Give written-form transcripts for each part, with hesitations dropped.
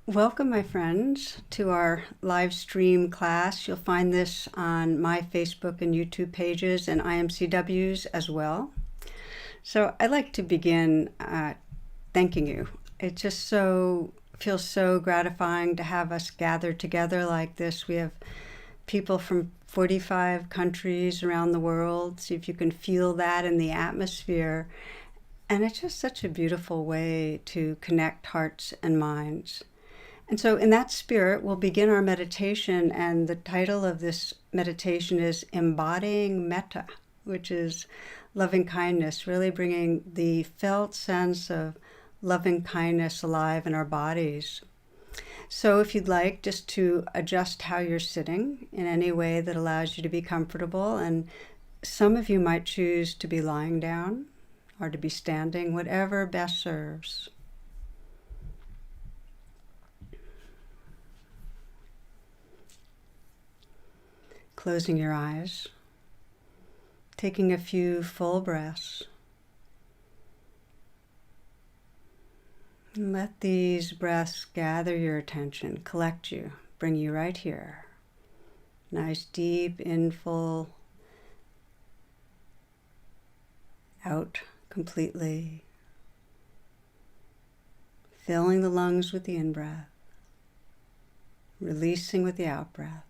Welcome, my friends, to our live stream class. You'll find this on my Facebook and YouTube pages and IMCW's as well. So I'd like to begin thanking you. It just feels so gratifying to have us gather together like this. We have people from 45 countries around the world. See if you can feel that in the atmosphere. And it's just such a beautiful way to connect hearts and minds. And so in that spirit, we'll begin our meditation, and the title of this meditation is Embodying Metta, which is loving kindness, really bringing the felt sense of loving kindness alive in our bodies. So if you'd like, just to adjust how you're sitting in any way that allows you to be comfortable, and some of you might choose to be lying down or to be standing, whatever best serves. Closing your eyes, taking a few full breaths. And let these breaths gather your attention, collect you, bring you right here. Nice deep in full, out completely. Filling the lungs with the in-breath, releasing with the out-breath.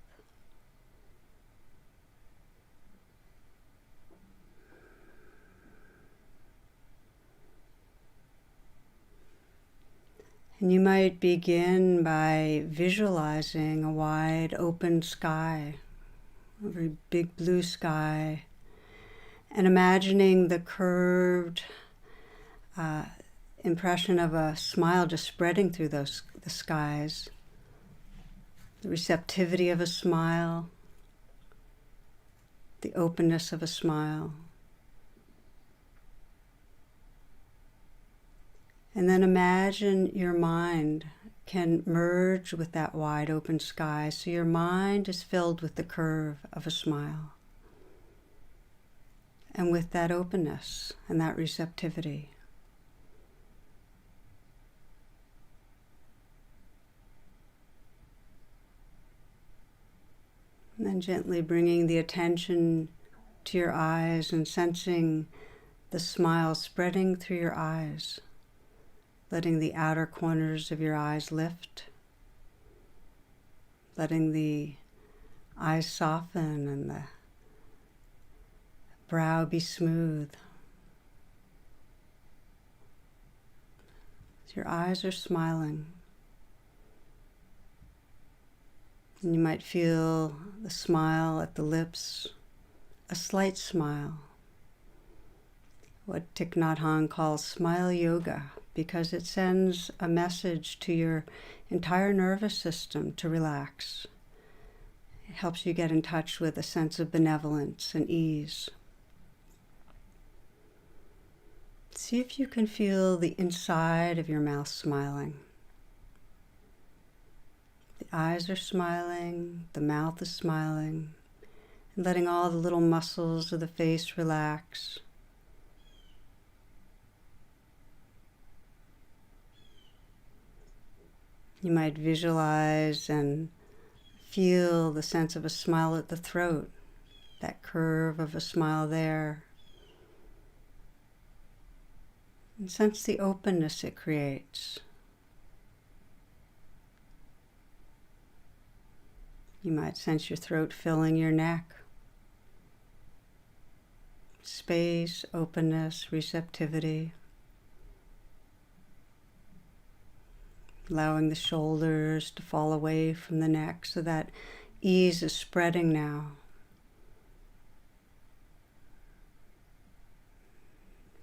And you might begin by visualizing a wide open sky, a very big blue sky, and imagining the curved impression of a smile just spreading through the skies, the receptivity of a smile, the openness of a smile. And then imagine your mind can merge with that wide open sky, so your mind is filled with the curve of a smile. And with that openness and that receptivity. And then gently bringing the attention to your eyes and sensing the smile spreading through your eyes. Letting the outer corners of your eyes lift, letting the eyes soften and the brow be smooth. So your eyes are smiling. And you might feel the smile at the lips, a slight smile. What Thich Nhat Hanh calls smile yoga, because it sends a message to your entire nervous system to relax. It helps you get in touch with a sense of benevolence and ease. See if you can feel the inside of your mouth smiling. The eyes are smiling, the mouth is smiling, and letting all the little muscles of the face relax. You might visualize and feel the sense of a smile at the throat, that curve of a smile there. And sense the openness it creates. You might sense your throat filling your neck. Space, openness, receptivity. Allowing the shoulders to fall away from the neck so that ease is spreading now.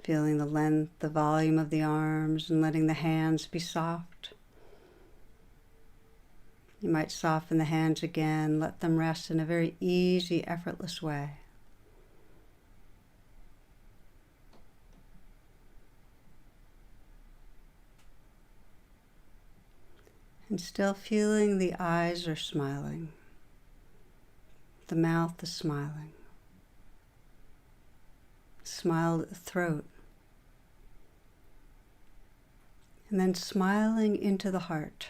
Feeling the length, the volume of the arms, and letting the hands be soft. You might soften the hands again, let them rest in a very easy, effortless way. And still feeling the eyes are smiling. The mouth is smiling. Smile at the throat. And then smiling into the heart.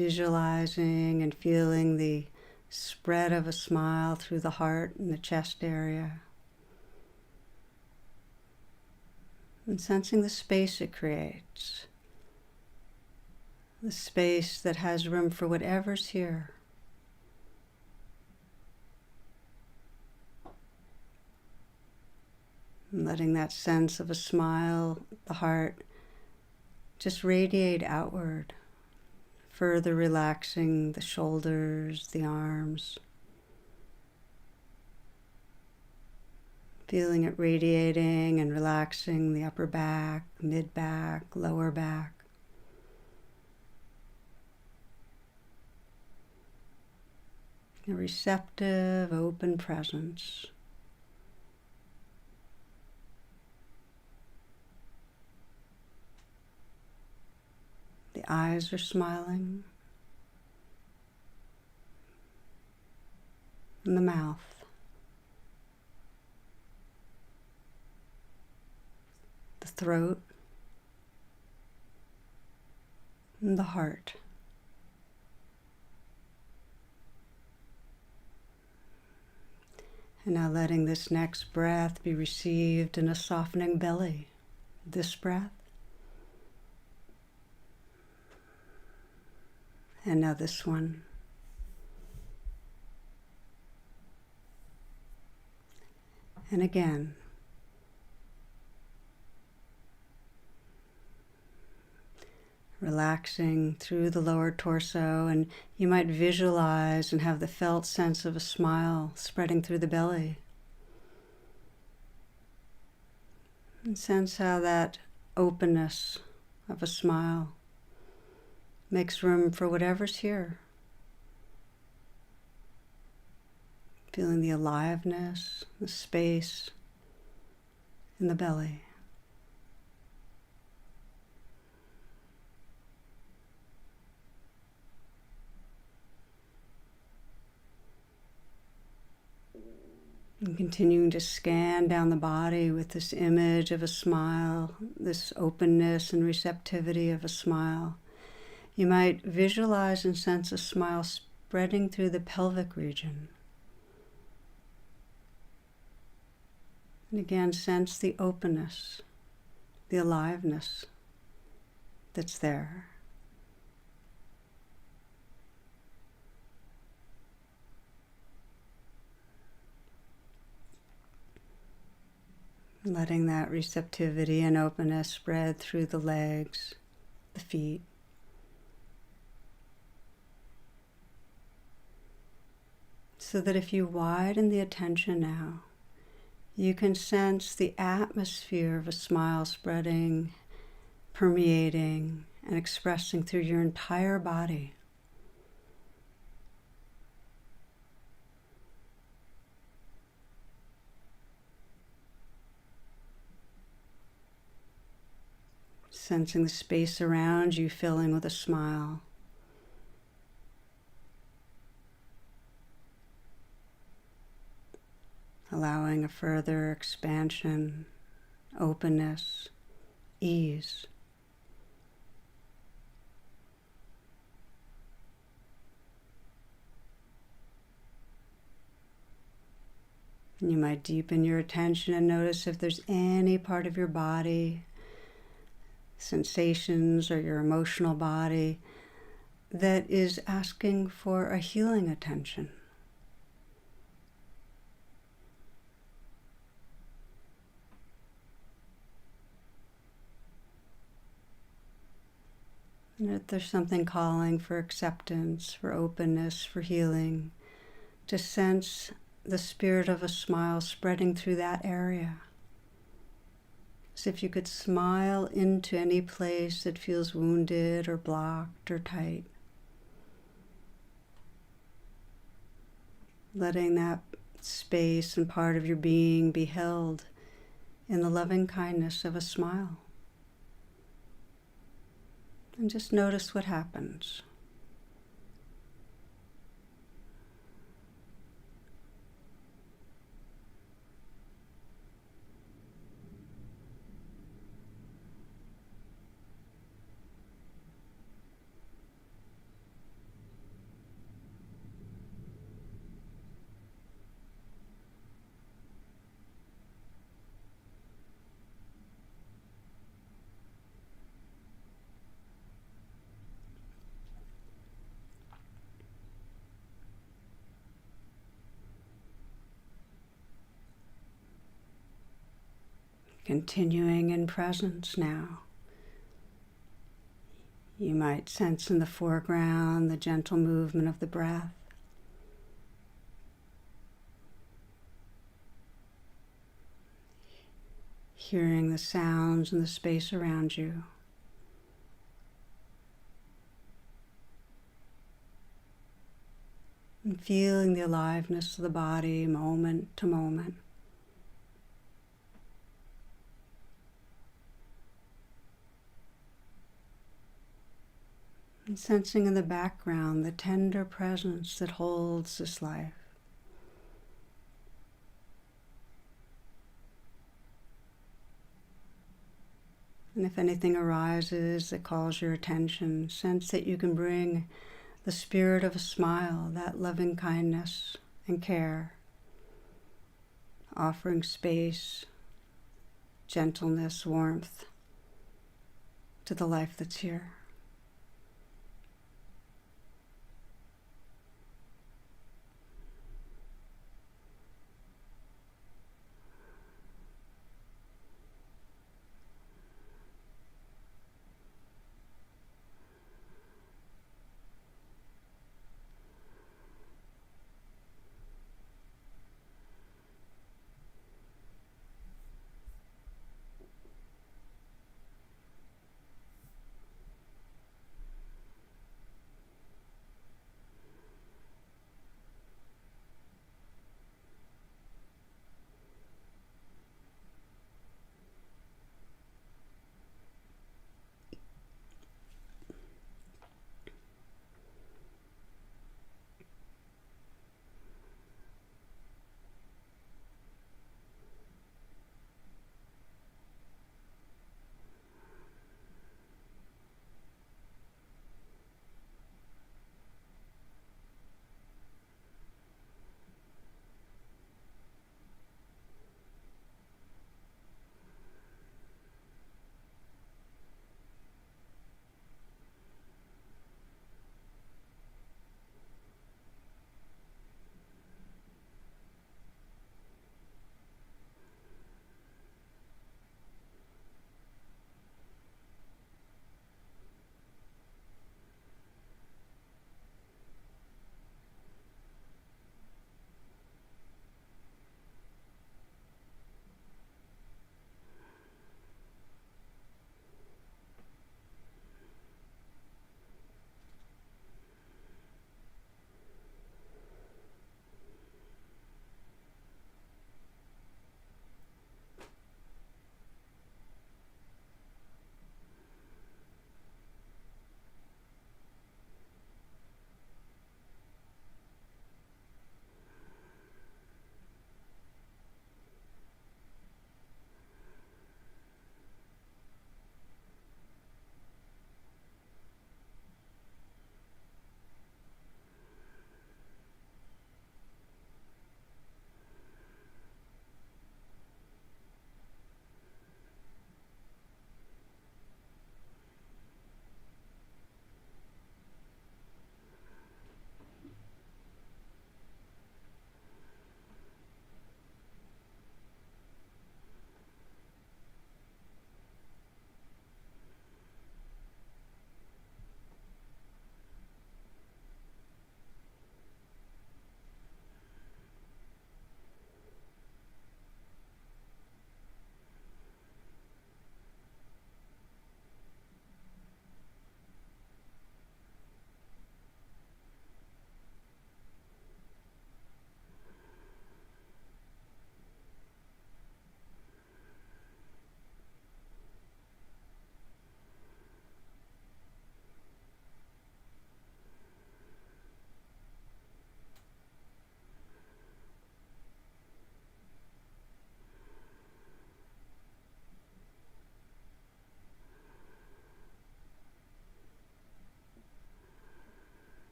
visualizing and feeling the spread of a smile through the heart and the chest area. And sensing the space it creates. The space that has room for whatever's here. And letting that sense of a smile, the heart, just radiate outward, further relaxing the shoulders, the arms. Feeling it radiating and relaxing the upper back, mid-back, lower back. A receptive, open presence. The eyes are smiling. And the mouth. The throat. And the heart. And now letting this next breath be received in a softening belly. This breath. And now this one. And again. Relaxing through the lower torso, and you might visualize and have the felt sense of a smile spreading through the belly. And sense how that openness of a smile makes room for whatever's here. Feeling the aliveness, the space in the belly. And continuing to scan down the body with this image of a smile, this openness and receptivity of a smile. You might visualize and sense a smile spreading through the pelvic region. And again, sense the openness, the aliveness that's there. Letting that receptivity and openness spread through the legs, the feet. So that if you widen the attention now, you can sense the atmosphere of a smile spreading, permeating, and expressing through your entire body. Sensing the space around you filling with a smile. Allowing a further expansion, openness, ease. And you might deepen your attention and notice if there's any part of your body, sensations or your emotional body that is asking for a healing attention. And if there's something calling for acceptance, for openness, for healing, to sense the spirit of a smile spreading through that area. As if you could smile into any place that feels wounded or blocked or tight. Letting that space and part of your being be held in the loving kindness of a smile. And just notice what happens. continuing in presence now. You might sense in the foreground the gentle movement of the breath. Hearing the sounds in the space around you. And feeling the aliveness of the body moment to moment. And sensing in the background the tender presence that holds this life. And if anything arises that calls your attention, sense that you can bring the spirit of a smile, that loving kindness and care, offering space, gentleness, warmth to the life that's here.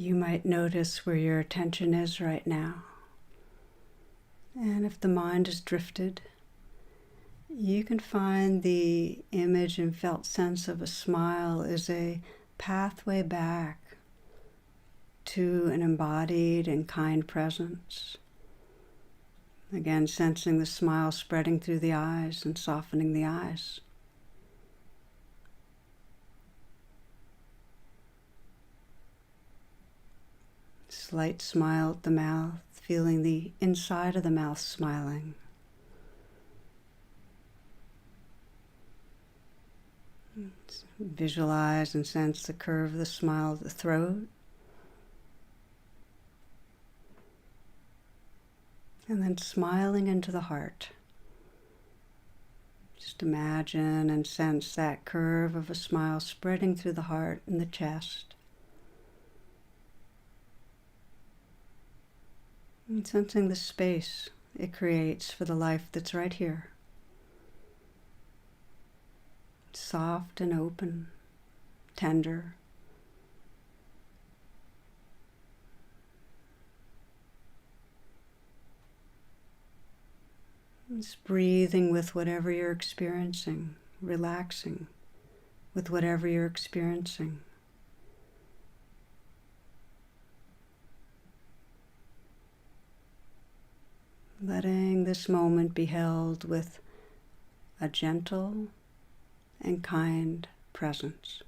you might notice where your attention is right now. And if the mind is drifted, you can find the image and felt sense of a smile is a pathway back to an embodied and kind presence. Again, sensing the smile spreading through the eyes and softening the eyes. Slight smile at the mouth, feeling the inside of the mouth smiling. Visualize and sense the curve of the smile of the throat. And then smiling into the heart. Just imagine and sense that curve of a smile spreading through the heart and the chest. And sensing the space it creates for the life that's right here. Soft and open, tender. Just breathing with whatever you're experiencing, relaxing with whatever you're experiencing. Letting this moment be held with a gentle and kind presence.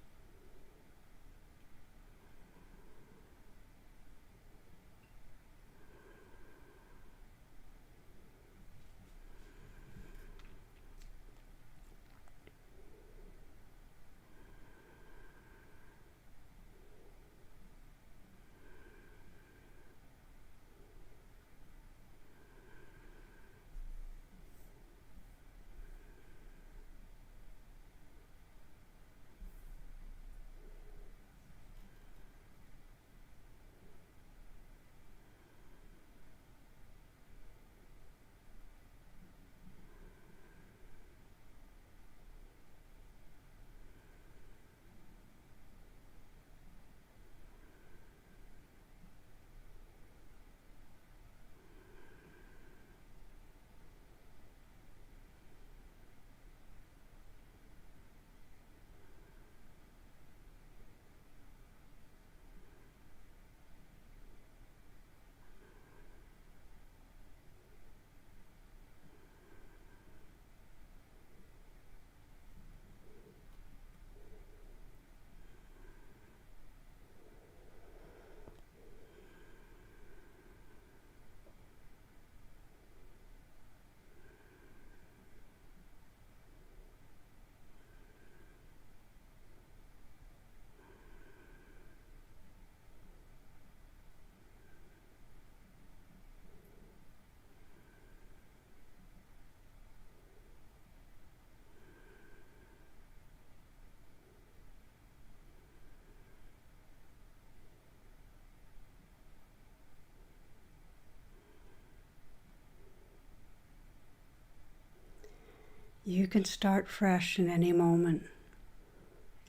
You can start fresh in any moment,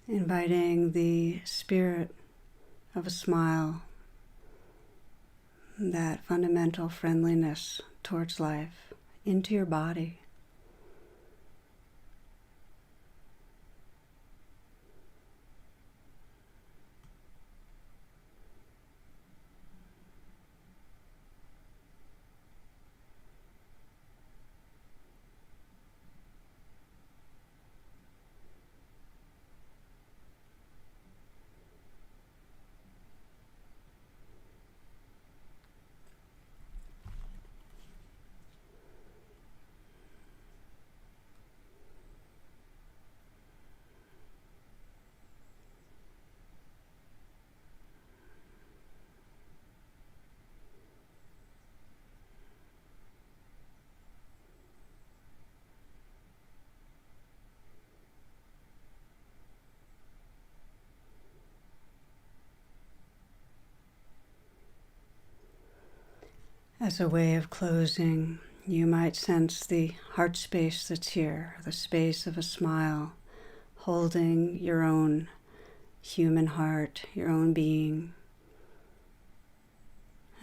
inviting the spirit of a smile, that fundamental friendliness towards life, into your body. As a way of closing, you might sense the heart space that's here, the space of a smile, holding your own human heart, your own being.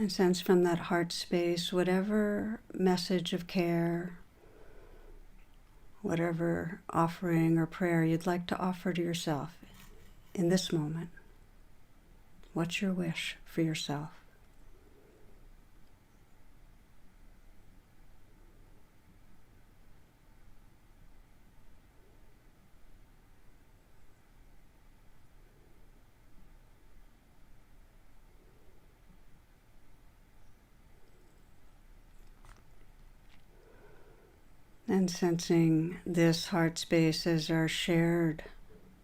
And sense from that heart space whatever message of care, whatever offering or prayer you'd like to offer to yourself in this moment. What's your wish for yourself? And sensing this heart space as our shared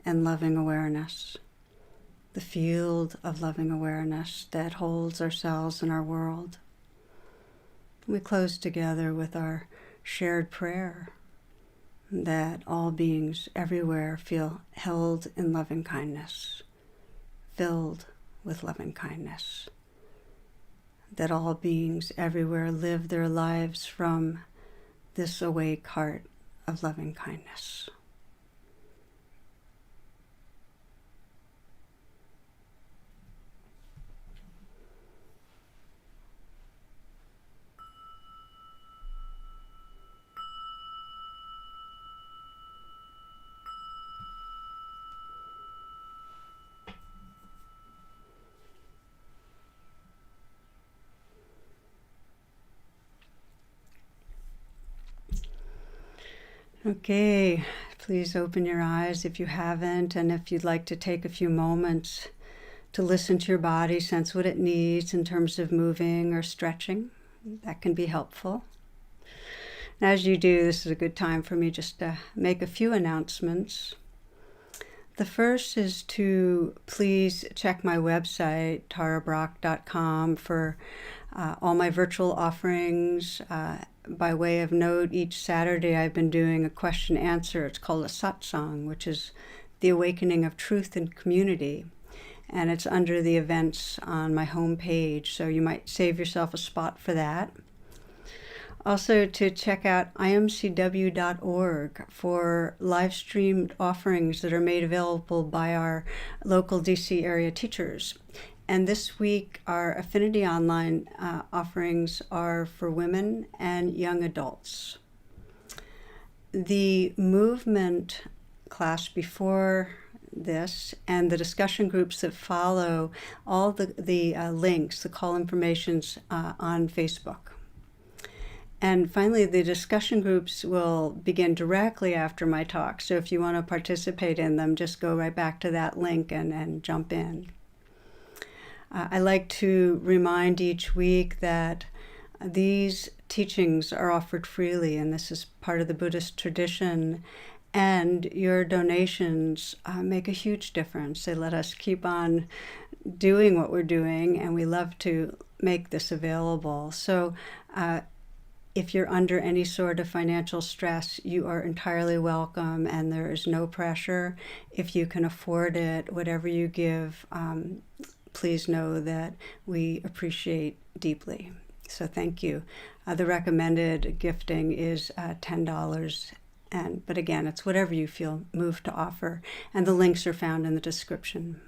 and loving awareness, the field of loving awareness that holds ourselves and our world. We close together with our shared prayer that all beings everywhere feel held in loving kindness, filled with loving kindness, that all beings everywhere live their lives from this awake heart of loving kindness. Okay, please open your eyes if you haven't, and if you'd like to take a few moments to listen to your body, sense what it needs in terms of moving or stretching, that can be helpful. And as you do, this is a good time for me just to make a few announcements. The first is to please check my website, tarabrach.com, for all my virtual offerings. By way of note, each Saturday I've been doing a question answer. It's called a satsang, which is the awakening of truth in community. And it's under the events on my homepage, so you might save yourself a spot for that. Also to check out imcw.org for live streamed offerings that are made available by our local DC area teachers. And this week, our Affinity Online offerings are for women and young adults. The movement class before this and the discussion groups that follow, all the links, the call information's on Facebook. And finally, the discussion groups will begin directly after my talk. So if you want to participate in them, just go right back to that link and jump in. I like to remind each week that these teachings are offered freely, and this is part of the Buddhist tradition, and your donations make a huge difference. They let us keep on doing what we're doing, and we love to make this available. So if you're under any sort of financial stress, you are entirely welcome, and there is no pressure. If you can afford it, whatever you give, please know that we appreciate deeply. So thank you. The recommended gifting is $10, but again, it's whatever you feel moved to offer, and the links are found in the description.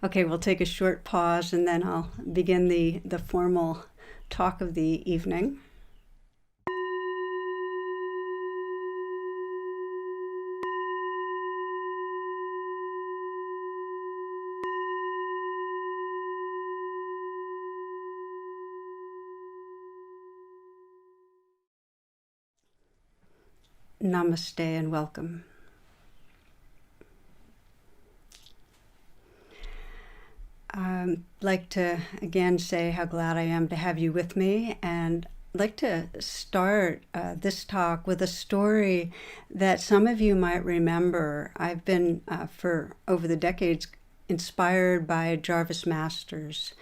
Okay, we'll take a short pause, and then I'll begin the formal talk of the evening. Namaste and welcome. I'd like to again say how glad I am to have you with me, and I'd like to start this talk with a story that some of you might remember. I've been, for over the decades, inspired by Jarvis Masters.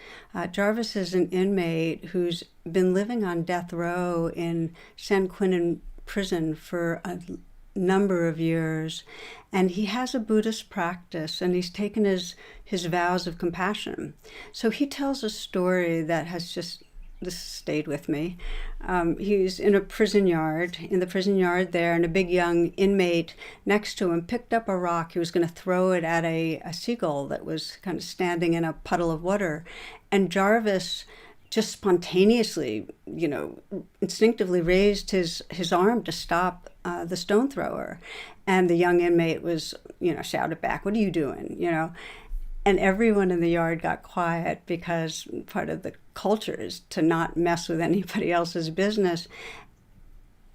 Jarvis is an inmate who's been living on death row in San Quentin prison for a number of years, and he has a Buddhist practice, and he's taken his vows of compassion. So he tells a story that has just this stayed with me. He's in a prison yard, there, and a big young inmate next to him picked up a rock. He was going to throw it at a seagull that was kind of standing in a puddle of water. And Jarvis just spontaneously, instinctively raised his arm to stop the stone thrower. And the young inmate was, shouted back, "What are you doing?" And everyone in the yard got quiet because part of the culture is to not mess with anybody else's business.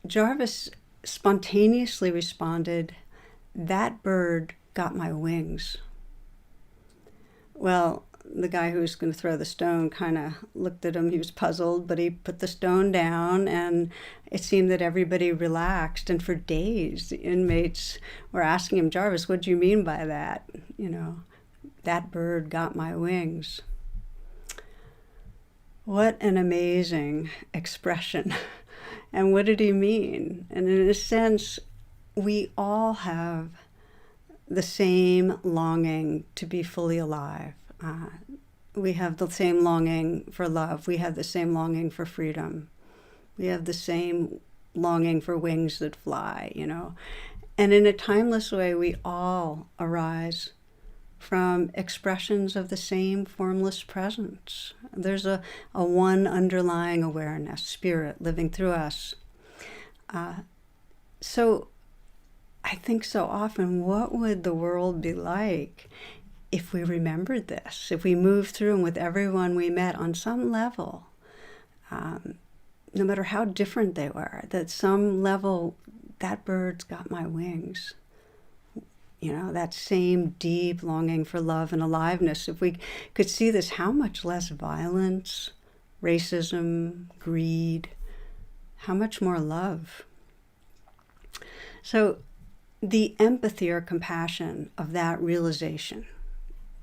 Jarvis spontaneously responded, "That bird got my wings." Well, the guy who was going to throw the stone kind of looked at him. He was puzzled, but he put the stone down, and it seemed that everybody relaxed. And for days, the inmates were asking him, "Jarvis, what do you mean by that? That bird got my wings." What an amazing expression. And what did he mean? And in a sense, we all have the same longing to be fully alive. We have the same longing for love. We have the same longing for freedom. We have the same longing for wings that fly, And in a timeless way, we all arise from expressions of the same formless presence. There's a one underlying awareness, spirit living through us. So I think so often, what would the world be like if we remembered this, if we moved through and with everyone we met on some level, no matter how different they were, that some level, that bird's got my wings. That same deep longing for love and aliveness. If we could see this, how much less violence, racism, greed, how much more love. So the empathy or compassion of that realization,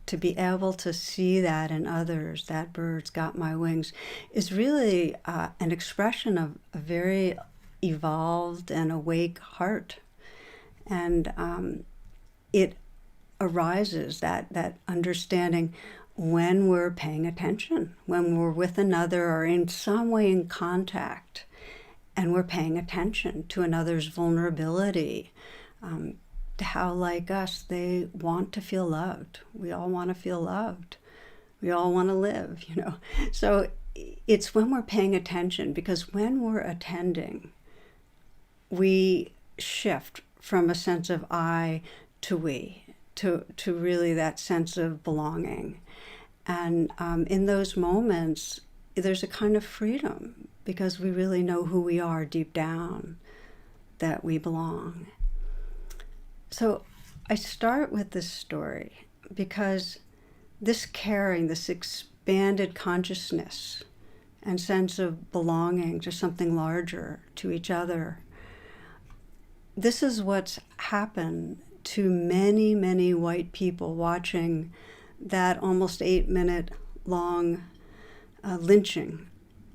to be able to see that in others, that bird's got my wings, is really an expression of a very evolved and awake heart. And it arises, that understanding, when we're paying attention, when we're with another or in some way in contact, and we're paying attention to another's vulnerability, to how, like us, they want to feel loved. We all want to feel loved. We all want to live, So it's when we're paying attention, because when we're attending, we shift from a sense of I to we, to really that sense of belonging. And in those moments, there's a kind of freedom, because we really know who we are deep down, that we belong. So I start with this story because this caring, this expanded consciousness and sense of belonging to something larger, to each other, this is what's happened to many, many white people watching that almost 8-minute long lynching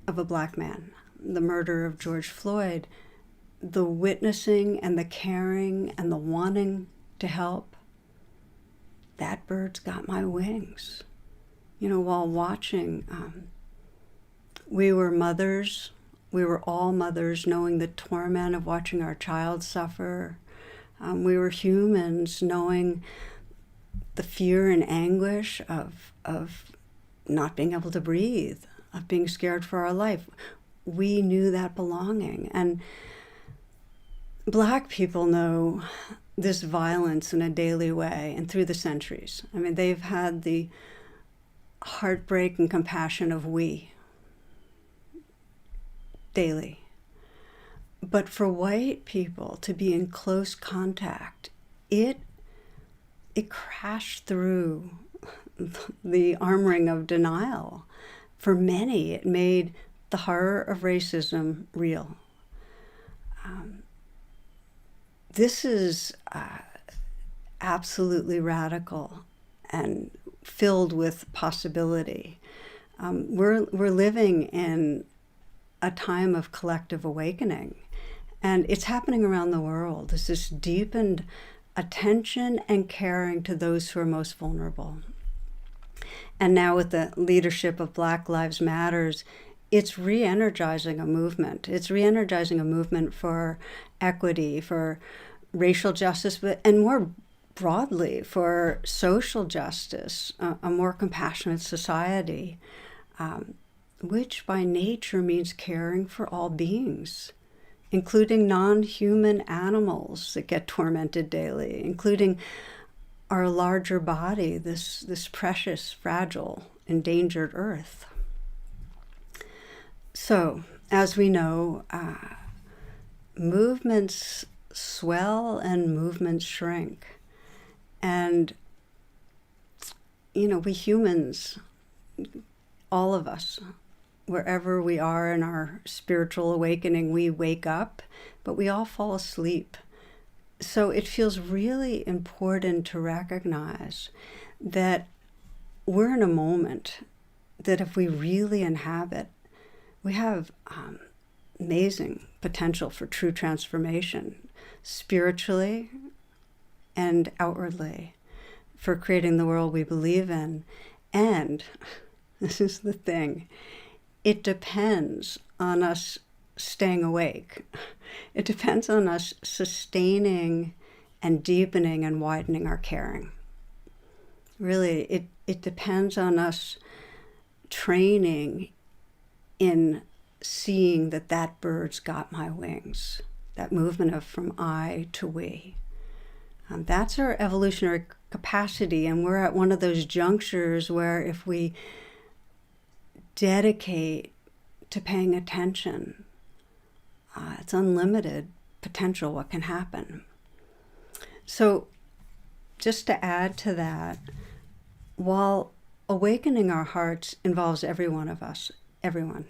of a black man, the murder of George Floyd. The witnessing and the caring and the wanting to help, that bird's got my wings. While watching, we were mothers. We were all mothers, knowing the torment of watching our child suffer. We were humans, knowing the fear and anguish of not being able to breathe, of being scared for our life. We knew that belonging. And Black people know this violence in a daily way and through the centuries. I mean, they've had the heartbreak and compassion of we daily. But for white people to be in close contact, it crashed through the armoring of denial. For many, it made the horror of racism real. This is absolutely radical and filled with possibility. We're living in a time of collective awakening, and it's happening around the world. This is deepened attention and caring to those who are most vulnerable. And now with the leadership of Black Lives Matters, it's re-energizing a movement. It's re-energizing a movement for equity, for racial justice, and more broadly for social justice, a more compassionate society, which by nature means caring for all beings, including non-human animals that get tormented daily, including our larger body, this precious, fragile, endangered earth. So, as we know, movements swell and movements shrink. And, we humans, all of us, wherever we are in our spiritual awakening, we wake up, but we all fall asleep. So it feels really important to recognize that we're in a moment that if we really inhabit, we have amazing potential for true transformation, spiritually and outwardly, for creating the world we believe in. And this is the thing, it depends on us staying awake. It depends on us sustaining and deepening and widening our caring. Really, it depends on us training in seeing that bird's got my wings, that movement of from I to we. That's our evolutionary capacity, and we're at one of those junctures where if we dedicate to paying attention, it's unlimited potential what can happen. So just to add to that, while awakening our hearts involves every one of us, everyone,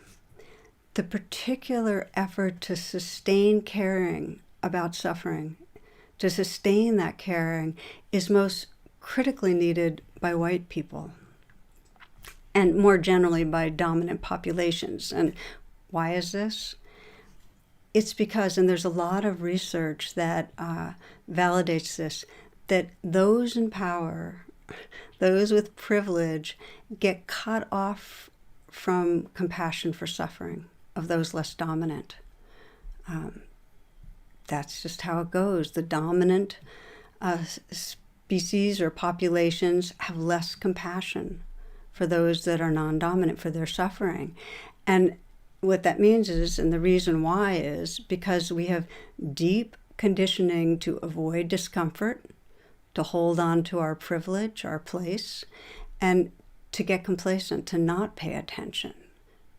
the particular effort to sustain caring about suffering, to sustain that caring, is most critically needed by white people, and more generally by dominant populations. And why is this? It's because, and there's a lot of research that validates this, that those in power, those with privilege, get cut off from compassion for suffering of those less dominant. That's just how it goes. The dominant species or populations have less compassion for those that are non-dominant, for their suffering. And what that means is, and the reason why is, because we have deep conditioning to avoid discomfort, to hold on to our privilege, our place, and to get complacent, to not pay attention.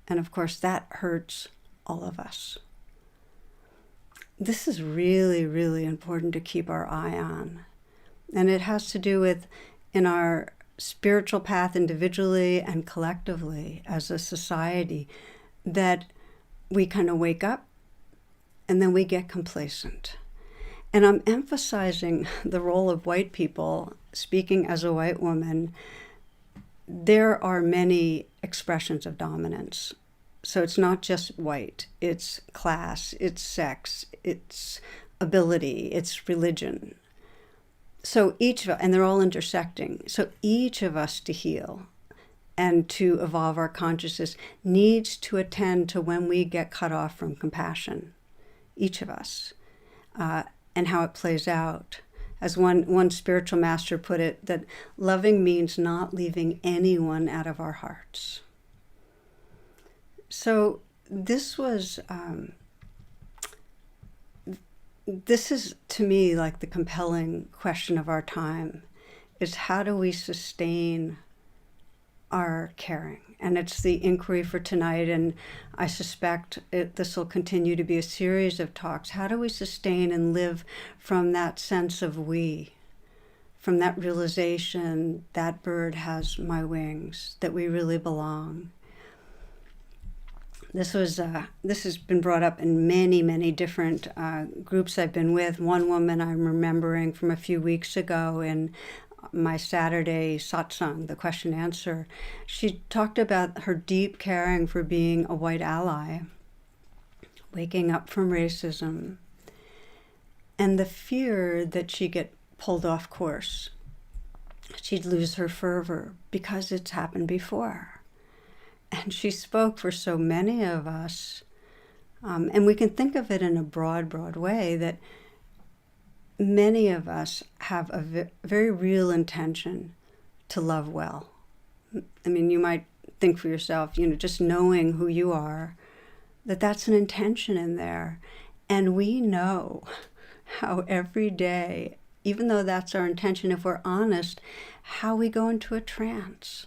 And of course, that hurts all of us. This is really, really important to keep our eye on. And it has to do with, in our spiritual path individually and collectively as a society, that we kind of wake up and then we get complacent. And I'm emphasizing the role of white people, speaking as a white woman. There are many expressions of dominance. So it's not just white, it's class, it's sex, it's ability, it's religion. So and they're all intersecting. So each of us to heal and to evolve our consciousness needs to attend to when we get cut off from compassion, each of us, and how it plays out. As one spiritual master put it, that loving means not leaving anyone out of our hearts. So this is, to me, like the compelling question of our time, is how do we sustain our caring? And it's the inquiry for tonight, and I suspect this will continue to be a series of talks. How do we sustain and live from that sense of we, from that realization that bird has my wings, that we really belong? This has been brought up in many, many different groups I've been with. One woman I'm remembering from a few weeks ago in my Saturday satsang, the question answer, she talked about her deep caring for being a white ally, waking up from racism, and the fear that she'd get pulled off course. She'd lose her fervor because it's happened before. And she spoke for so many of us. And we can think of it in a broad way that many of us have a very real intention to love well. I mean, you might think for yourself, just knowing who you are, that's an intention in there. And we know how every day, even though that's our intention, if we're honest, how we go into a trance.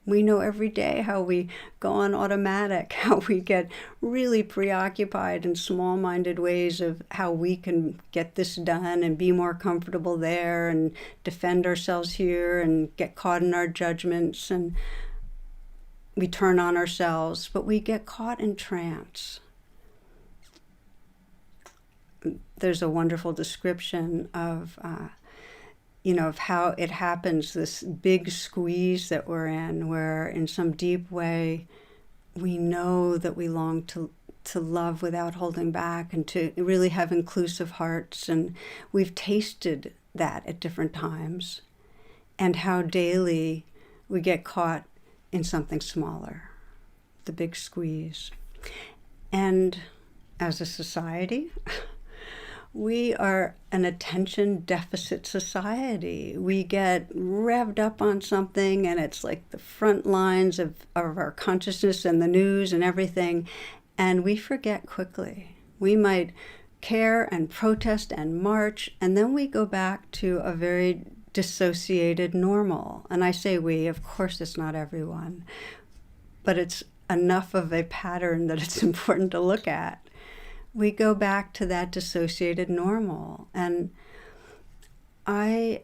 We know every day how we go on automatic, how we get really preoccupied in small-minded ways of how we can get this done and be more comfortable there and defend ourselves here and get caught in our judgments, and we turn on ourselves, but we get caught in trance. There's a wonderful description of of how it happens, this big squeeze that we're in, where in some deep way we know that we long to love without holding back and to really have inclusive hearts. And we've tasted that at different times, and how daily we get caught in something smaller, the big squeeze. And as a society, we are an attention deficit society. We get revved up on something and it's like the front lines of our consciousness and the news and everything, and we forget quickly. We might care and protest and march, and then we go back to a very dissociated normal. And I say we, of course it's not everyone, but it's enough of a pattern that it's important to look at. We go back to that dissociated normal. And I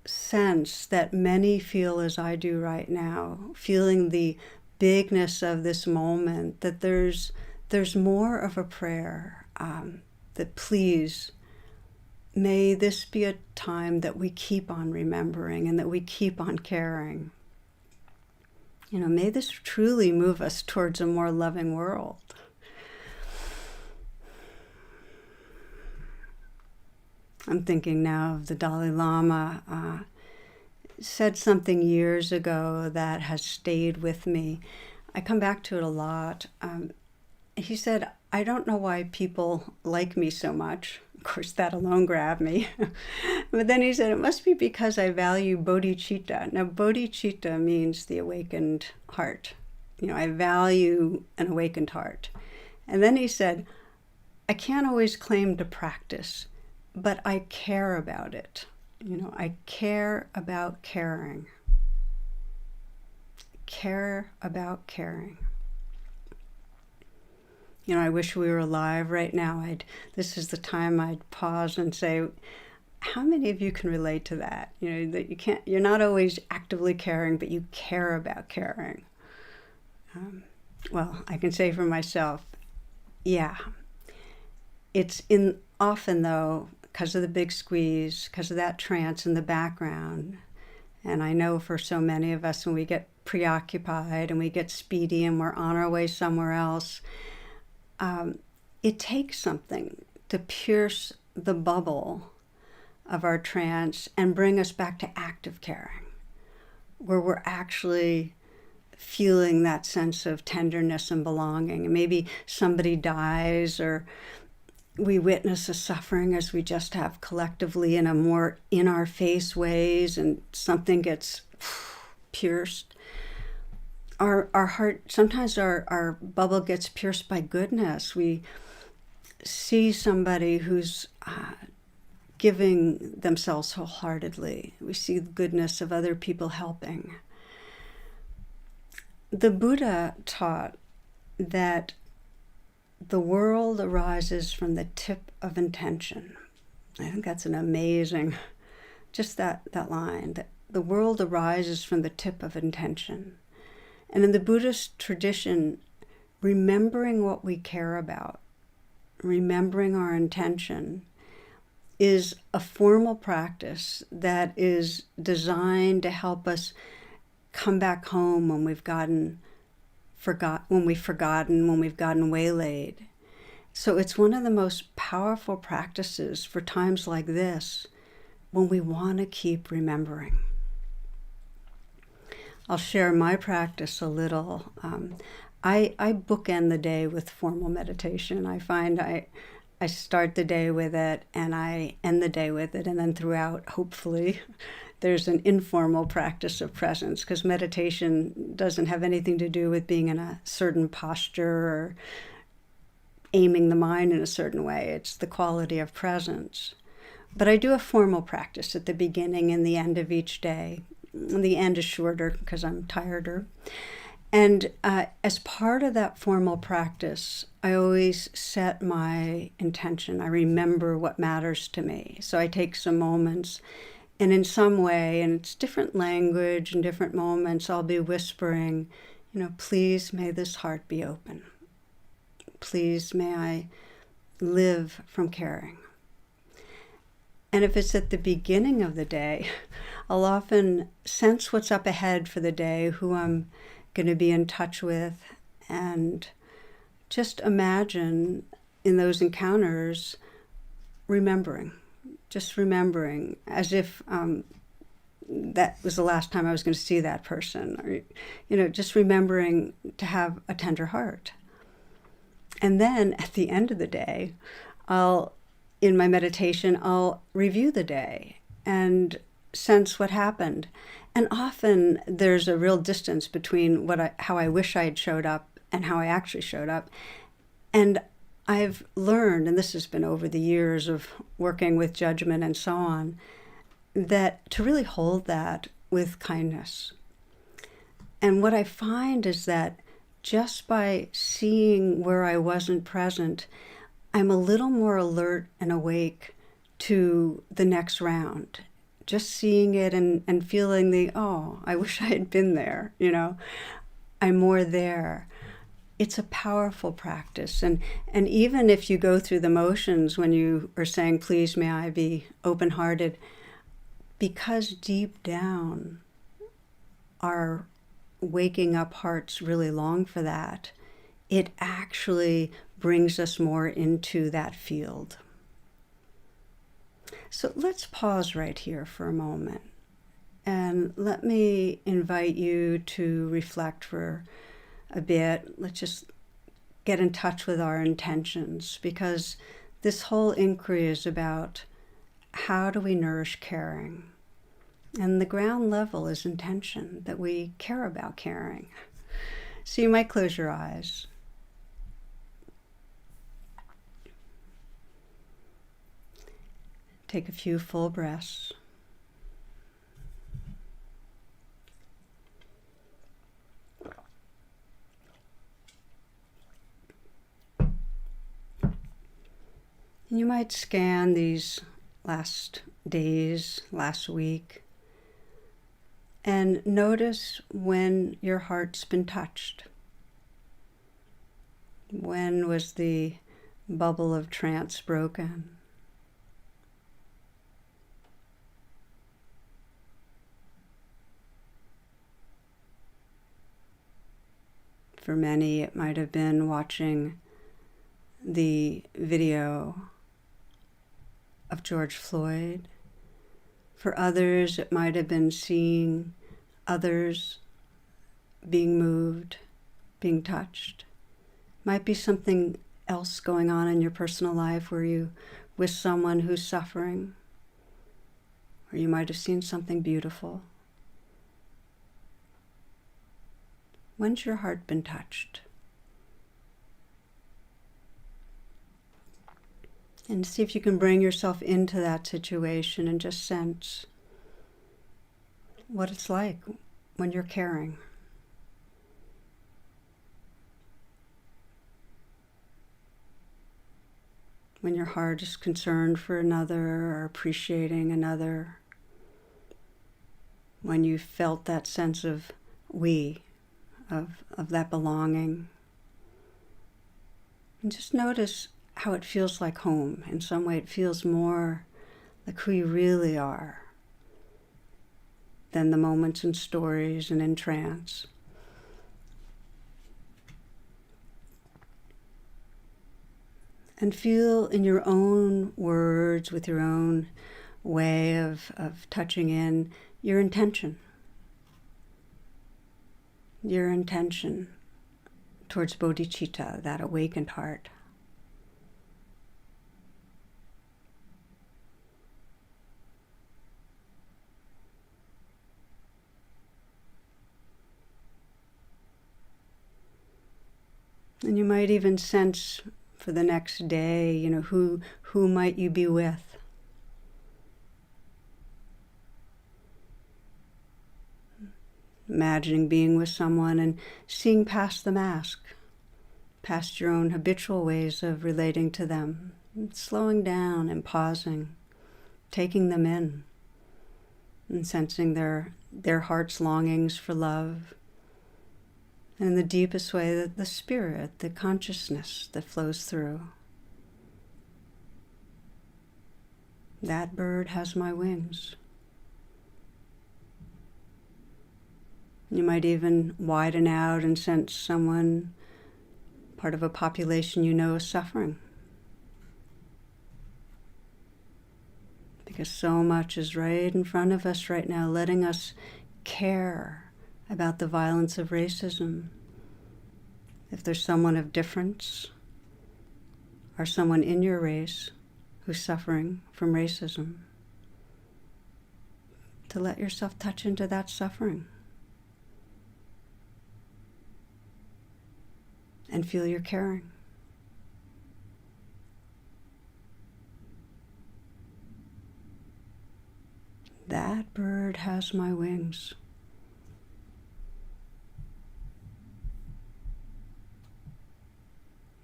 sense that many feel as I do right now, feeling the bigness of this moment, that there's more of a prayer, that please, may this be a time that we keep on remembering and that we keep on caring. May this truly move us towards a more loving world. I'm thinking now of the Dalai Lama, said something years ago that has stayed with me. I come back to it a lot. He said, I don't know why people like me so much. Of course, that alone grabbed me. But then he said, it must be because I value bodhicitta. Now, bodhicitta means the awakened heart. I value an awakened heart. And then he said, I can't always claim to practice, but I care about it. I care about caring. Care about caring. I wish we were alive right now. This is the time I'd pause and say, how many of you can relate to that? That you're not always actively caring, but you care about caring. Well, I can say for myself, yeah. It's often though, because of the big squeeze, because of that trance in the background. And I know for so many of us, when we get preoccupied and we get speedy and we're on our way somewhere else, it takes something to pierce the bubble of our trance and bring us back to active caring, where we're actually feeling that sense of tenderness and belonging. And maybe somebody dies, or we witness a suffering as we just have collectively in a more in-our-face ways, and something gets pierced. Our heart, sometimes our bubble gets pierced by goodness. We see somebody who's giving themselves wholeheartedly. We see the goodness of other people helping. The Buddha taught that the world arises from the tip of intention. I think that's an amazing, just that line, that the world arises from the tip of intention. And in the Buddhist tradition, remembering what we care about, remembering our intention, is a formal practice that is designed to help us come back home when we've gotten when we've gotten waylaid. So it's one of the most powerful practices for times like this, when we want to keep remembering. I'll share my practice a little. I bookend the day with formal meditation. I find I start the day with it and I end the day with it, and then throughout, hopefully, there's an informal practice of presence, because meditation doesn't have anything to do with being in a certain posture or aiming the mind in a certain way. It's the quality of presence. But I do a formal practice at the beginning and the end of each day. The end is shorter because I'm tireder. And as part of that formal practice, I always set my intention. I remember what matters to me. So I take some moments, and in some way, and it's different language and different moments, I'll be whispering, please may this heart be open. Please may I live from caring. And if it's at the beginning of the day, I'll often sense what's up ahead for the day, who I'm going to be in touch with, and just imagine in those encounters just remembering as if that was the last time I was going to see that person, or just remembering to have a tender heart. And then at the end of the day, in my meditation, I'll review the day and sense what happened. And often there's a real distance between how I wish I had showed up and how I actually showed up. And I've learned, and this has been over the years of working with judgment and so on, that to really hold that with kindness. And what I find is that just by seeing where I wasn't present, I'm a little more alert and awake to the next round. Just seeing it and feeling I wish I had been there, I'm more there. It's a powerful practice. And even if you go through the motions when you are saying, please may I be open-hearted, because deep down our waking up hearts really long for that, it actually brings us more into that field. So let's pause right here for a moment, and let me invite you to reflect for a bit. Let's just get in touch with our intentions, because this whole inquiry is about how do we nourish caring? And the ground level is intention, that we care about caring. So you might close your eyes. Take a few full breaths. And you might scan these last days, last week, and notice when your heart's been touched. When was the bubble of trance broken? For many, it might have been watching the video of George Floyd. For others, it might have been seeing others being moved, being touched. Might be something else going on in your personal life where you with someone who's suffering, or you might have seen something beautiful. When's your heart been touched? And see if you can bring yourself into that situation and just sense what it's like when you're caring. When your heart is concerned for another or appreciating another. When you felt that sense of we, of that belonging. And just notice how it feels like home. In some way, it feels more like who you really are than the moments and stories and in trance. And feel in your own words, with your own way of touching in, your intention. your intention towards bodhicitta, that awakened heart. And you might even sense for the next day, who might you be with? Imagining being with someone and seeing past the mask, past your own habitual ways of relating to them, and slowing down and pausing, taking them in, and sensing their heart's longings for love, and in the deepest way, that the spirit, the consciousness that flows through. That bird has my wings. You might even widen out and sense someone, part of a population is suffering. Because so much is right in front of us right now, letting us care about the violence of racism. If there's someone of difference, or someone in your race who's suffering from racism, to let yourself touch into that suffering. And feel your caring. That bird has my wings.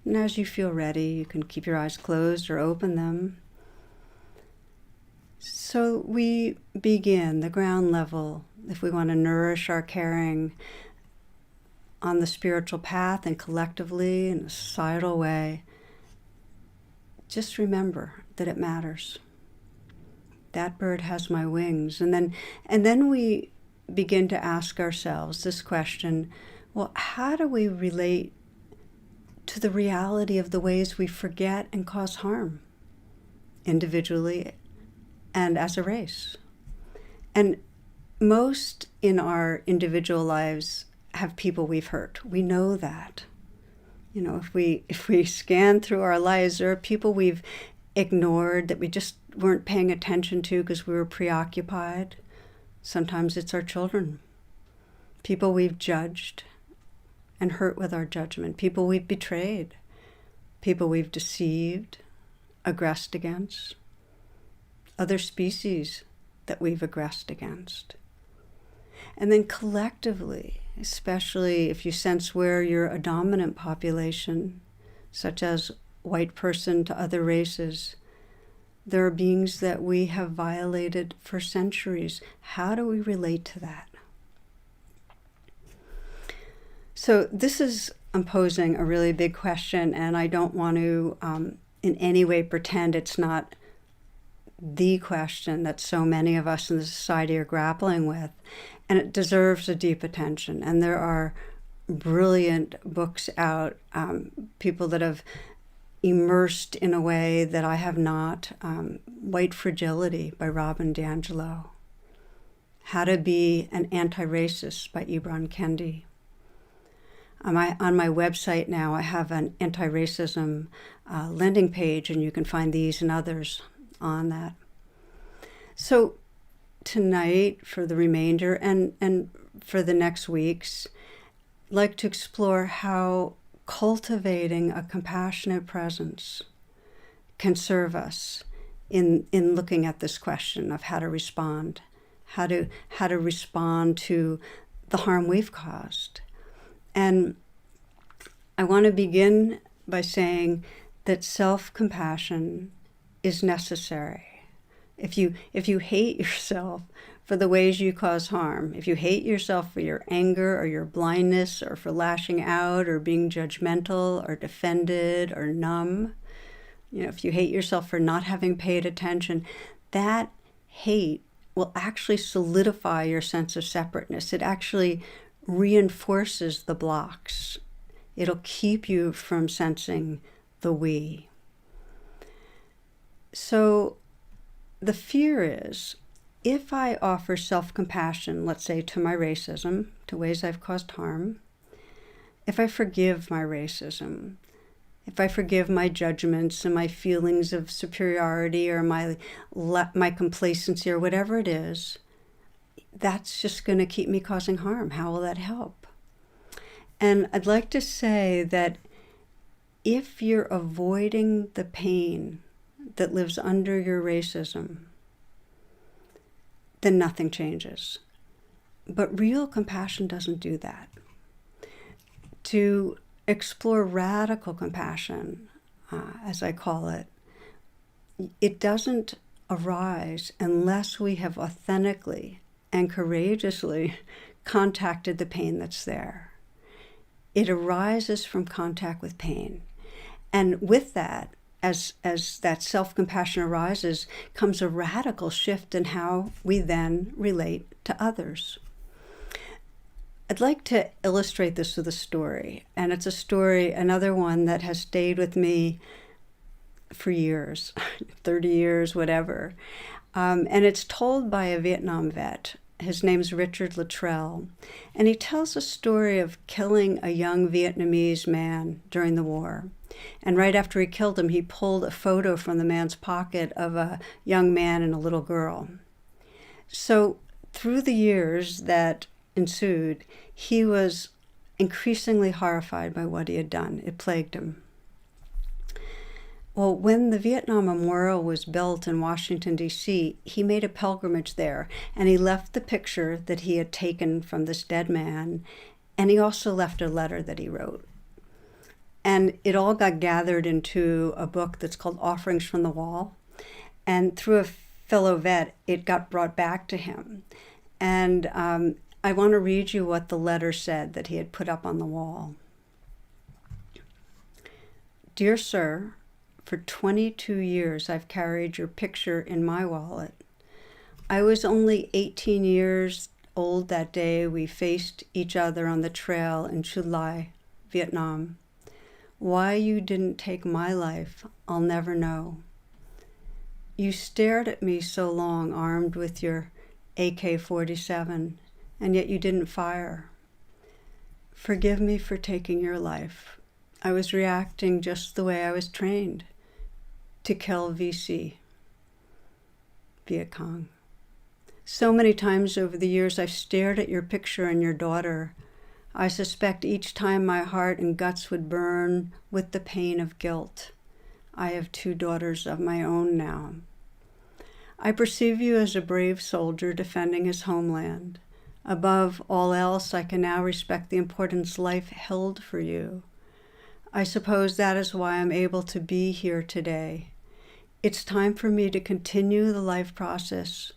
And as you feel ready, you can keep your eyes closed or open them. So we begin the ground level, if we want to nourish our caring on the spiritual path and collectively in a societal way. Just remember that it matters. That bird has my wings. And then we begin to ask ourselves this question, well, how do we relate to the reality of the ways we forget and cause harm, individually and as a race? And most in our individual lives have people we've hurt. We know that. If we scan through our lives, there are people we've ignored that we just weren't paying attention to because we were preoccupied. Sometimes it's our children. People we've judged and hurt with our judgment. People we've betrayed. People we've deceived, aggressed against. Other species that we've aggressed against. And then collectively, especially if you sense where you're a dominant population, such as white person to other races, there are beings that we have violated for centuries. How do we relate to that? So I'm posing a really big question, and I don't want to in any way pretend it's not the question that so many of us in the society are grappling with. And it deserves a deep attention. And there are brilliant books out, people that have immersed in a way that I have not. White Fragility by Robin DiAngelo. How to Be an Anti-Racist by Ibram Kendi. On my website now, I have an anti-racism landing page, and you can find these and others on that. So tonight, for the remainder and for the next weeks, I'd like to explore how cultivating a compassionate presence can serve us in looking at this question of how to respond, how to respond to the harm we've caused. And I want to begin by saying that self-compassion is necessary. If you hate yourself for the ways you cause harm, if you hate yourself for your anger or your blindness or for lashing out or being judgmental or defended or numb, if you hate yourself for not having paid attention, that hate will actually solidify your sense of separateness. It actually reinforces the blocks. It'll keep you from sensing the we. So the fear is, if I offer self-compassion, let's say to my racism, to ways I've caused harm, if I forgive my racism, if I forgive my judgments and my feelings of superiority or my complacency or whatever it is, that's just going to keep me causing harm. How will that help? And I'd like to say that if you're avoiding the pain that lives under your racism, then nothing changes. But real compassion doesn't do that. To explore radical compassion, as I call it, it doesn't arise unless we have authentically and courageously contacted the pain that's there. It arises from contact with pain. And with that, as that self-compassion arises, comes a radical shift in how we then relate to others. I'd like to illustrate this with a story, and it's a story, another one that has stayed with me for years, 30 years, whatever. And it's told by a Vietnam vet. His name's Richard Luttrell, and he tells a story of killing a young Vietnamese man during the war. And right after he killed him, he pulled a photo from the man's pocket of a young man and a little girl. So through the years that ensued, he was increasingly horrified by what he had done. It plagued him. Well, when the Vietnam Memorial was built in Washington, D.C., he made a pilgrimage there, and he left the picture that he had taken from this dead man, and he also left a letter that he wrote. And it all got gathered into a book that's called Offerings from the Wall, and through a fellow vet, it got brought back to him. And I want to read you what the letter said that he had put up on the wall. Dear Sir, for 22 years, I've carried your picture in my wallet. I was only 18 years old that day we faced each other on the trail in Chu Lai, Vietnam. Why you didn't take my life, I'll never know. You stared at me so long, armed with your AK-47, and yet you didn't fire. Forgive me for taking your life. I was reacting just the way I was trained. To kill VC, Viet Cong. So many times over the years I've stared at your picture and your daughter. I suspect each time my heart and guts would burn with the pain of guilt. I have 2 daughters of my own now. I perceive you as a brave soldier defending his homeland. Above all else, I can now respect the importance life held for you. I suppose that is why I'm able to be here today. It's time for me to continue the life process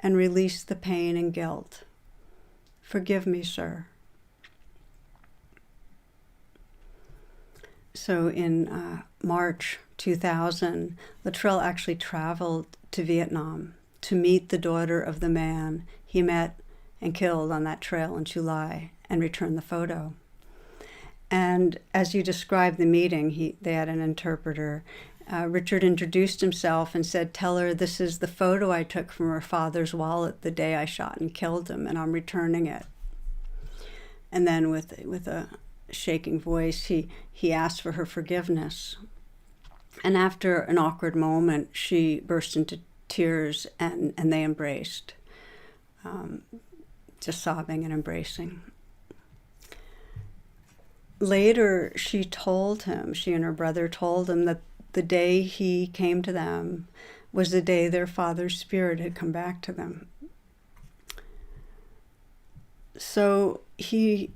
and release the pain and guilt. Forgive me, sir. So in March 2000, Luttrell actually traveled to Vietnam to meet the daughter of the man he met and killed on that trail in Chu Lai and return the photo. And as you described the meeting, they had an interpreter. Richard introduced himself and said, tell her this is the photo I took from her father's wallet the day I shot and killed him, and I'm returning it. And then with a shaking voice, he asked for her forgiveness. And after an awkward moment, she burst into tears and they embraced, just sobbing and embracing. Later, she and her brother told him that the day he came to them was the day their father's spirit had come back to them. So he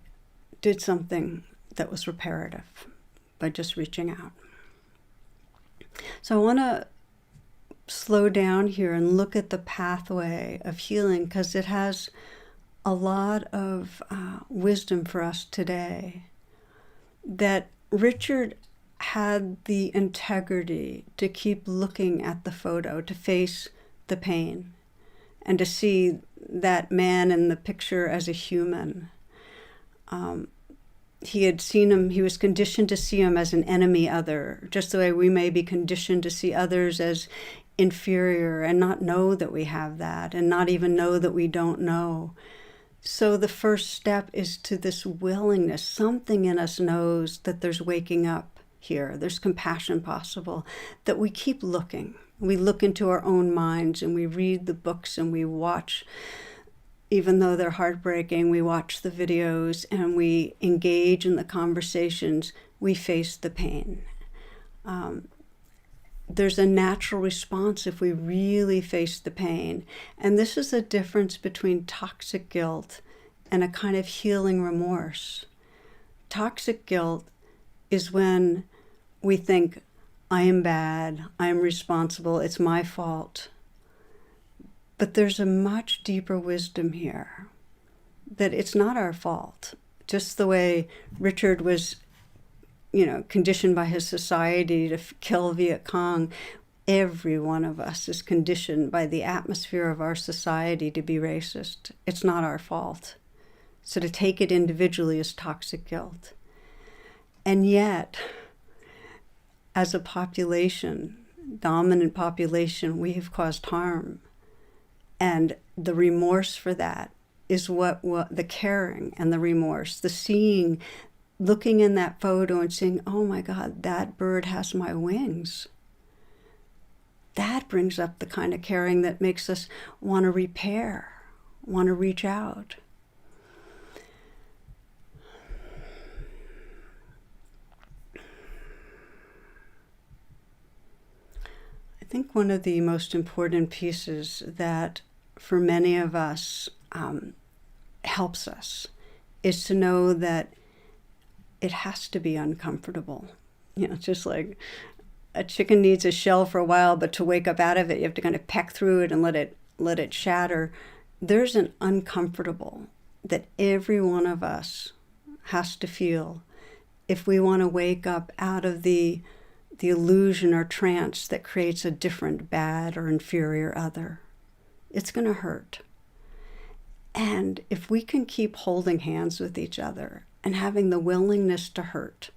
did something that was reparative by just reaching out. So I want to slow down here and look at the pathway of healing, because it has a lot of wisdom for us today. That Richard had the integrity to keep looking at the photo, to face the pain, and to see that man in the picture as a human. He had seen him, he was conditioned to see him as an enemy other, just the way we may be conditioned to see others as inferior and not know that we have that, and not even know that we don't know. So the first step is to this willingness. Something in us knows that there's waking up here. There's compassion possible, that we keep looking. We look into our own minds and we read the books and we watch, even though they're heartbreaking, we watch the videos and we engage in the conversations. We face the pain. There's a natural response if we really face the pain. And this is the difference between toxic guilt and a kind of healing remorse. Toxic guilt is when we think, I am bad, I am responsible, it's my fault. But there's a much deeper wisdom here, that it's not our fault. Just the way Richard was conditioned by his society to kill Viet Cong, every one of us is conditioned by the atmosphere of our society to be racist. It's not our fault. So to take it individually is toxic guilt. And yet, as a population, dominant population, we have caused harm. And the remorse for that is what the caring and the remorse, the seeing, looking in that photo and saying, oh my God, that bird has my wings. That brings up the kind of caring that makes us want to repair, want to reach out. I think one of the most important pieces that for many of us helps us is to know that it has to be uncomfortable. Just like a chicken needs a shell for a while, but to wake up out of it, you have to kind of peck through it and let it shatter. There's an uncomfortable that every one of us has to feel if we want to wake up out of the illusion or trance that creates a different, bad, or inferior other. It's going to hurt. And if we can keep holding hands with each other and having the willingness to hurt,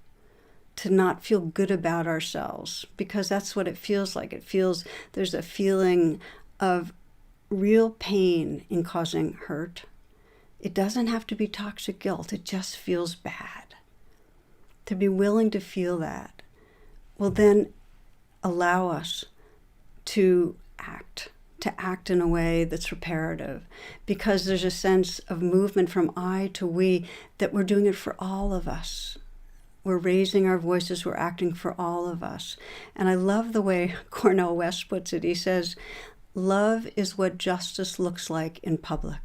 to not feel good about ourselves, because that's what it feels like. It feels there's a feeling of real pain in causing hurt. It doesn't have to be toxic guilt. It just feels bad. To be willing to feel that will then allow us to act in a way that's reparative, because there's a sense of movement from I to we, that we're doing it for all of us. We're raising our voices, we're acting for all of us. And I love the way Cornel West puts it. He says, love is what justice looks like in public.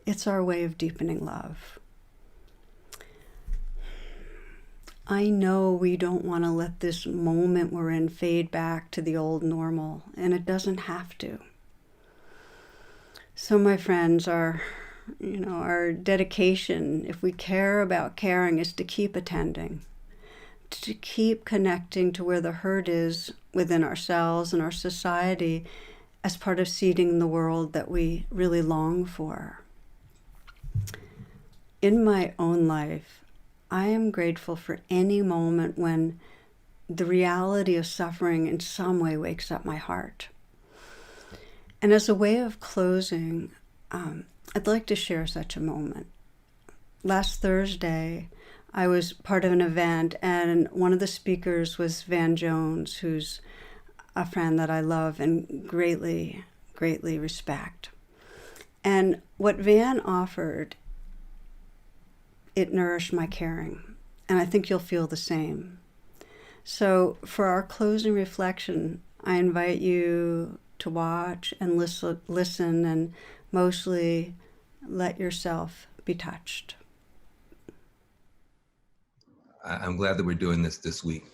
It's our way of deepening love. I know we don't want to let this moment we're in fade back to the old normal, and it doesn't have to. So my friends, our dedication, if we care about caring, is to keep attending, to keep connecting to where the hurt is within ourselves and our society as part of seeding the world that we really long for. In my own life, I am grateful for any moment when the reality of suffering in some way wakes up my heart. And as a way of closing, I'd like to share such a moment. Last Thursday, I was part of an event, and one of the speakers was Van Jones, who's a friend that I love and greatly, greatly respect. And what Van offered, it nourished my caring, and I think you'll feel the same. So for our closing reflection, I invite you to watch and listen and mostly let yourself be touched. I'm glad that we're doing this week.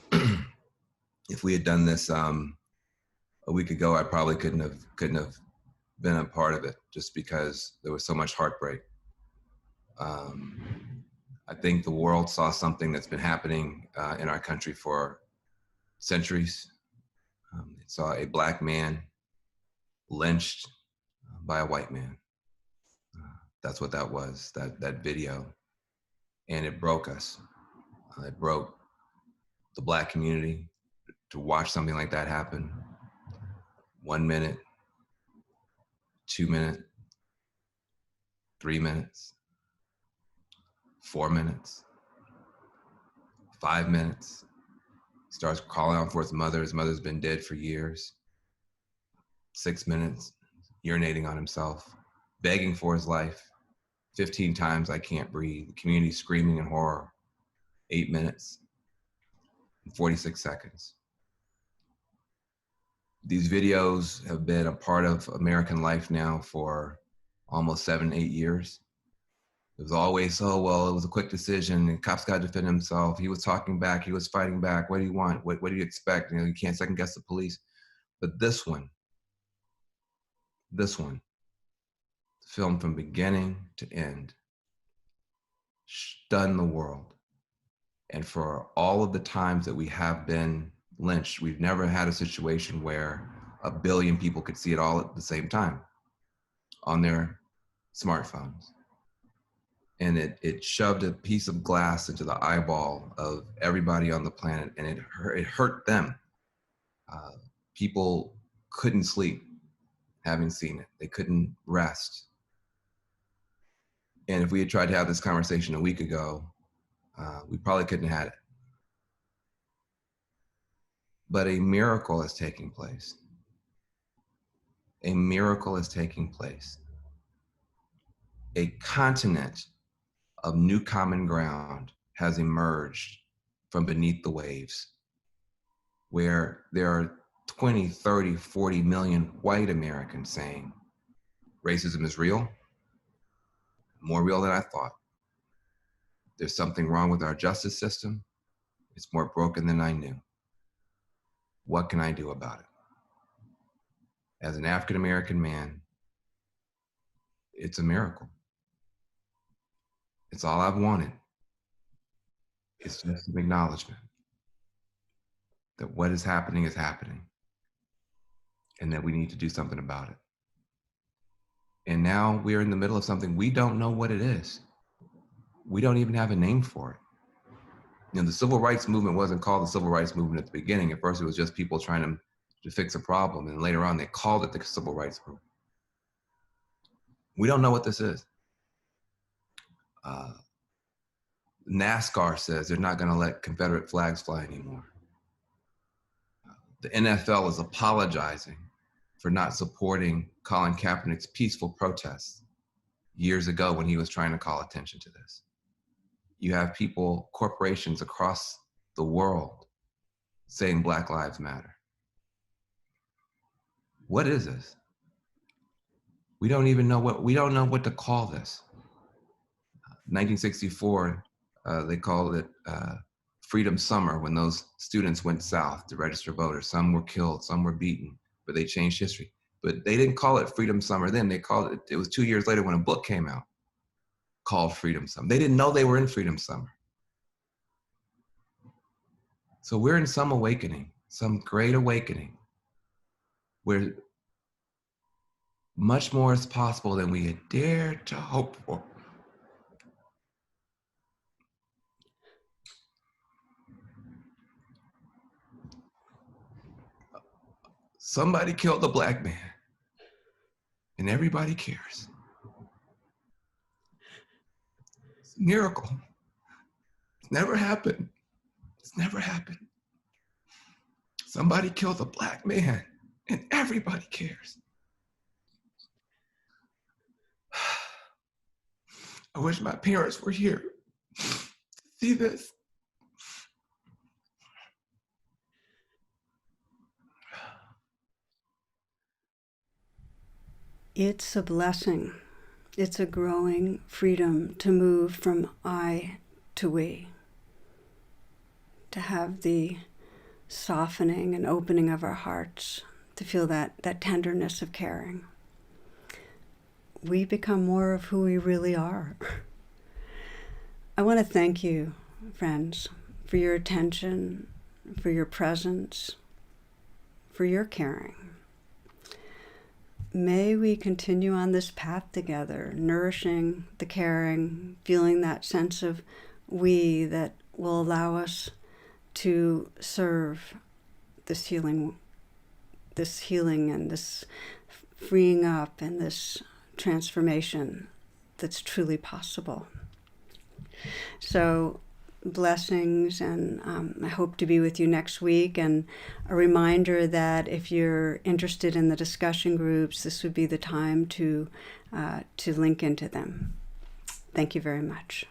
If we had done this a week ago, I probably couldn't have been a part of it, just because there was so much heartbreak. I think the world saw something that's been happening in our country for centuries. It saw a Black man lynched by a white man. That's what that was, that video. And it broke us. It broke the Black community to watch something like that happen. 1 minute, 2 minutes, 3 minutes, 4 minutes, 5 minutes. Starts calling out for his mother. His mother's been dead for years. 6 minutes, urinating on himself, begging for his life. 15 times, I can't breathe. The community screaming in horror. 8 minutes and 46 seconds. These videos have been a part of American life now for almost 7, 8 years. It was always, oh, well, it was a quick decision. The cops got to defend himself. He was talking back. He was fighting back. What do you want? What do you expect? You can't second guess the police. But this one, filmed from beginning to end, stunned the world. And for all of the times that we have been lynched, we've never had a situation where 1 billion people could see it all at the same time on their smartphones. And it shoved a piece of glass into the eyeball of everybody on the planet, and it hurt them. People couldn't sleep having seen it. They couldn't rest. And if we had tried to have this conversation a week ago, we probably couldn't have had it. But a miracle is taking place. A miracle is taking place. A continent of new common ground has emerged from beneath the waves, where there are 20, 30, 40 million white Americans saying racism is real, more real than I thought. There's something wrong with our justice system. It's more broken than I knew. What can I do about it? As an African American man, it's a miracle. It's all I've wanted. It's just an acknowledgement that what is happening, and that we need to do something about it. And now we're in the middle of something we don't know what it is. We don't even have a name for it. The civil rights movement wasn't called the civil rights movement at the beginning. At first, it was just people trying to fix a problem. And later on, they called it the civil rights movement. We don't know what this is. NASCAR says they're not going to let Confederate flags fly anymore. The NFL is apologizing for not supporting Colin Kaepernick's peaceful protests years ago when he was trying to call attention to this. You have people, corporations across the world saying Black Lives Matter. What is this? We don't know what to call this. 1964, they called it Freedom Summer when those students went south to register voters. Some were killed, some were beaten, but they changed history. But they didn't call it Freedom Summer then. They called it was 2 years later when a book came out called Freedom Summer. They didn't know they were in Freedom Summer. So we're in some awakening, some great awakening, where much more is possible than we had dared to hope for. Somebody killed a Black man, and everybody cares. It's a miracle. It's never happened. It's never happened. Somebody killed a Black man, and everybody cares. I wish my parents were here to see this. It's a blessing. It's a growing freedom to move from I to we, to have the softening and opening of our hearts, to feel that tenderness of caring. We become more of who we really are. I want to thank you, friends, for your attention, for your presence, for your caring. May we continue on this path together, nourishing the caring, feeling that sense of we that will allow us to serve this healing this healing and this freeing up and this transformation that's truly possible. So blessings, and I hope to be with you next week. And a reminder that if you're interested in the discussion groups, this would be the time to link into them. Thank you very much.